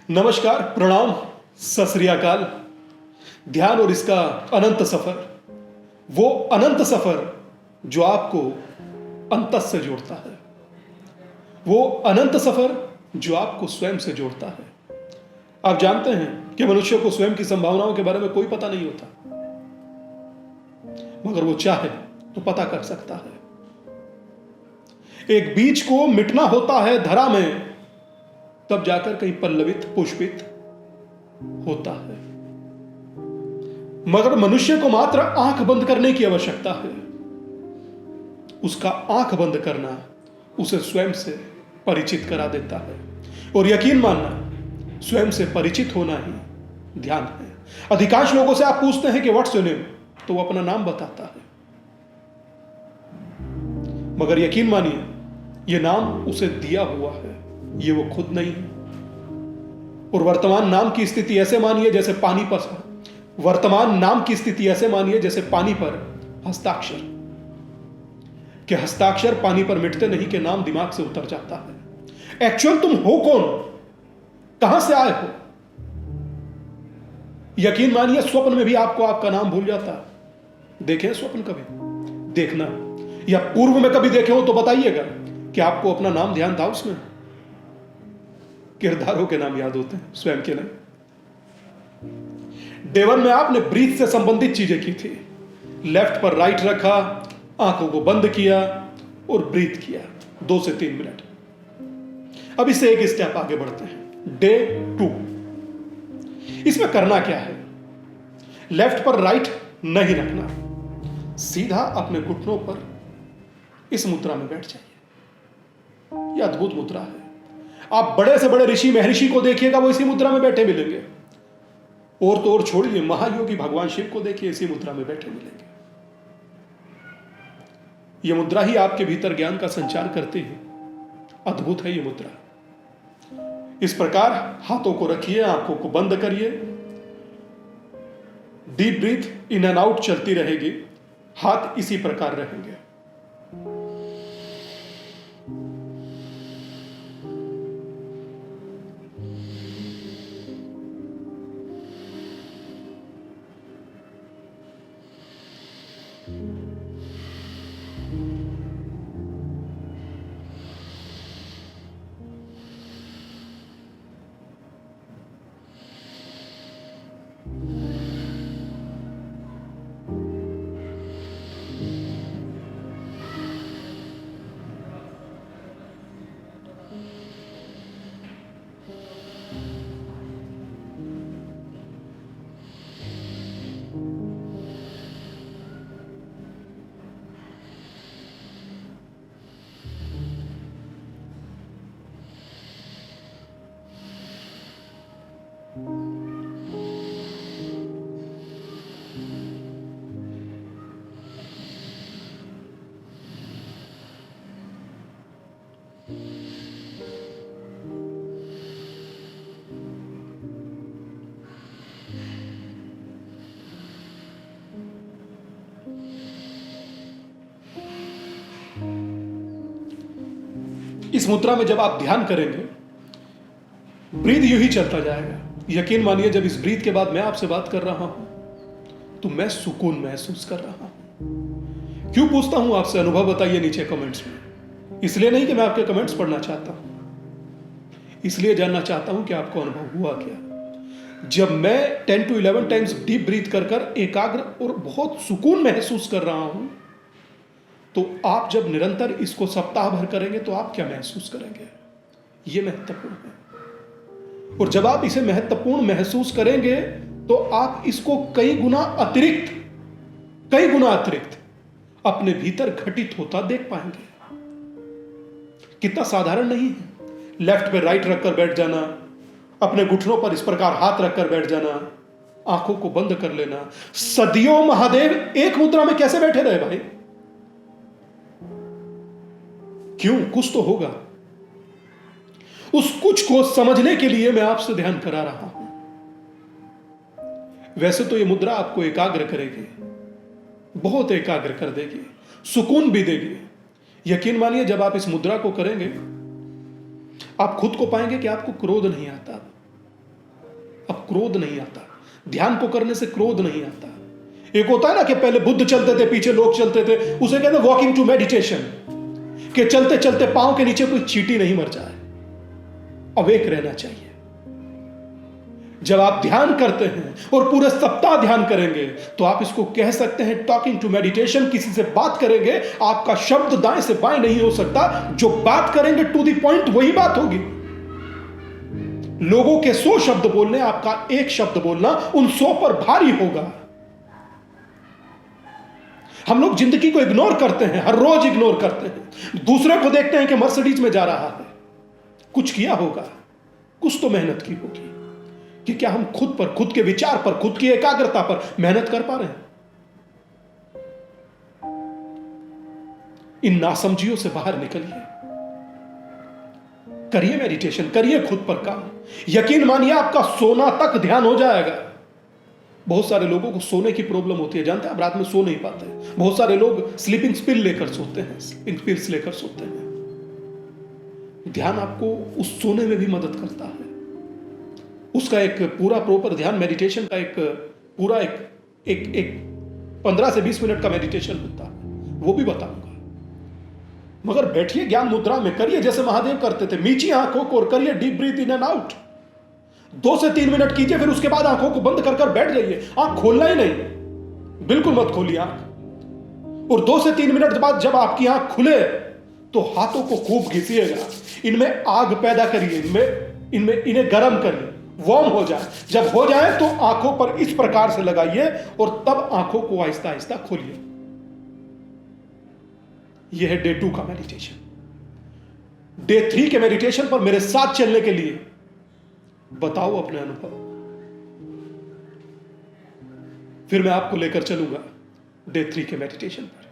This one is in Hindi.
नमस्कार, प्रणाम, सत श्री अकाल। ध्यान और इसका अनंत सफर, वो अनंत सफर जो आपको अंत से जोड़ता है, वो अनंत सफर जो आपको स्वयं से जोड़ता है। आप जानते हैं कि मनुष्य को स्वयं की संभावनाओं के बारे में कोई पता नहीं होता, मगर वो चाहे तो पता कर सकता है। एक बीज को मिटना होता है धरा में, तब जाकर कहीं पल्लवित पुष्पित होता है। मगर मनुष्य को मात्र आंख बंद करने की आवश्यकता है। उसका आंख बंद करना उसे स्वयं से परिचित करा देता है। और यकीन मानना, स्वयं से परिचित होना ही ध्यान है। अधिकांश लोगों से आप पूछते हैं कि व्हाट्स योर नेम, तो वो अपना नाम बताता है, मगर यकीन मानिए ये नाम उसे दिया हुआ है, ये वो खुद नहीं है। और वर्तमान नाम की स्थिति ऐसे मानिए जैसे पानी पर, वर्तमान नाम की स्थिति ऐसे मानिए जैसे पानी पर हस्ताक्षर के हस्ताक्षर पानी पर मिटते नहीं, के नाम दिमाग से उतर जाता है। एक्चुअल तुम हो कौन, कहां से आए हो, यकीन मानिए स्वप्न में भी आपको आपका नाम भूल जाता है। देखें स्वप्न कभी, देखना, या पूर्व में कभी देखे हो तो बताइएगा कि आपको अपना नाम ध्यान था उसमें। किरदारों के नाम याद होते हैं, स्वयं के नहीं। डे 1 में आपने ब्रीथ से संबंधित चीजें की थी। लेफ्ट पर राइट रखा, आंखों को बंद किया और ब्रीथ किया 2 से 3 मिनट। अब इससे एक स्टेप आगे बढ़ते हैं। डे 2, इसमें करना क्या है? लेफ्ट पर राइट नहीं रखना, सीधा अपने घुटनों पर इस मुद्रा में बैठ जाइए। यह अद्भुत मुद्रा है। आप बड़े से बड़े ऋषि महर्षि को देखिएगा, वो इसी मुद्रा में बैठे मिलेंगे। और तो और छोड़िए, महायोगी भगवान शिव को देखिए, इसी मुद्रा में बैठे मिलेंगे। यह मुद्रा ही आपके भीतर ज्ञान का संचार करती है। अद्भुत है यह मुद्रा। इस प्रकार हाथों को रखिए, आंखों को बंद करिए, deep breath in and out चलती रहेगी। हाथ इसी प्रकार रहेंगे। इस मुद्रा में जब आप ध्यान करेंगे, ब्रीथ यूं ही चलता जाएगा। यकीन मानिए, जब इस ब्रीथ के बाद मैं आपसे बात कर रहा हूं तो मैं सुकून महसूस कर रहा हूं। क्यों पूछता हूं आपसे? अनुभव बताइए नीचे कमेंट्स में। इसलिए नहीं कि मैं आपके कमेंट्स पढ़ना चाहता हूं, इसलिए जानना चाहता हूं कि आपको अनुभव हुआ क्या। जब मैं 10 to 11 टाइम्स डीप ब्रीथ कर कर एकाग्र और बहुत सुकून महसूस कर रहा हूं, तो आप जब निरंतर इसको सप्ताह भर करेंगे तो आप क्या महसूस करेंगे? यह महत्वपूर्ण है। और जब आप इसे महत्वपूर्ण महसूस करेंगे तो आप इसको कई गुना अतिरिक्त अपने भीतर घटित होता देख पाएंगे। कितना साधारण नहीं है। लेफ्ट पे राइट रखकर बैठ जाना, अपने घुटनों पर इस प्रकार हाथ रखकर बैठ जाना, आंखों को बंद कर लेना। सदियों महादेव एक मुद्रा में कैसे बैठे रहे भाई? क्यों? कुछ तो होगा। उस कुछ को समझने के लिए मैं आपसे ध्यान करा रहा हूं। वैसे तो यह मुद्रा आपको एकाग्र करेगी, बहुत एकाग्र कर देगी, सुकून भी देगी। यकीन मानिए, जब आप इस मुद्रा को करेंगे, आप खुद को पाएंगे कि आपको क्रोध नहीं आता, अब क्रोध नहीं आता, ध्यान को करने से क्रोध नहीं आता। एक होता है ना कि पहले बुद्ध चलते थे, पीछे लोग चलते थे, उसे कहते वॉकिंग टू मेडिटेशन, कि चलते चलते पांव के नीचे कोई चींटी नहीं मर जाए। अवेक रहना चाहिए। जब आप ध्यान करते हैं और पूरे सप्ताह ध्यान करेंगे तो आप इसको कह सकते हैं टॉकिंग टू मेडिटेशन। किसी से बात करेंगे, आपका शब्द दाएं से बाएं नहीं हो सकता, जो बात करेंगे टू द पॉइंट वही बात होगी। लोगों के 100 शब्द बोलने, आपका एक शब्द बोलना उन 100 पर भारी होगा। हम लोग जिंदगी को इग्नोर करते हैं, हर रोज इग्नोर करते हैं। दूसरे को देखते हैं कि मर्सिडीज में जा रहा है, कुछ किया होगा, कुछ तो मेहनत की होगी, कि क्या हम खुद पर, खुद के विचार पर, खुद की एकाग्रता पर मेहनत कर पा रहे हैं? इन नासमझियों से बाहर निकलिए, करिए मेडिटेशन, करिए खुद पर काम। यकीन मानिए आपका सोना तक ध्यान हो जाएगा। बहुत सारे लोगों को सोने की प्रॉब्लम होती है, जानते हैं आप, रात में सो नहीं पाते। बहुत सारे लोग स्लीपिंग पिल लेकर सोते हैं, स्लीपिंग पिल्स लेकर सोते हैं। ध्यान आपको उस सोने में भी मदद करता है। उसका एक पूरा प्रॉपर ध्यान मेडिटेशन का एक पूरा एक 15 से 20 मिनट का मेडिटेशन होता है, वो भी बताऊंगा। मगर बैठिए, ज्ञान मुद्रा में करिए जैसे महादेव करते थे। मीची आंखों को और करिए deep breath in and out. 2 से 3 मिनट कीजिए, फिर उसके बाद आंखों को बंद कर बैठ जाइए। आंख खोलना ही नहीं, बिल्कुल मत खोलिए आंख। और 2 से 3 मिनट बाद जब आपकी आंख खुले तो हाथों को खूब घिसिएगा, इनमें आग पैदा करिए, इन्हें गर्म करिए, वार्म हो जाए। जब हो जाए तो आंखों पर इस प्रकार से लगाइए और तब आंखों को आहिस्ता आहिस्ता खोलिए। यह है डे 2 का मेडिटेशन। डे 3 के मेडिटेशन पर मेरे साथ चलने के लिए बताओ अपने अनुभव, फिर मैं आपको लेकर चलूंगा डे 3 के मेडिटेशन पर।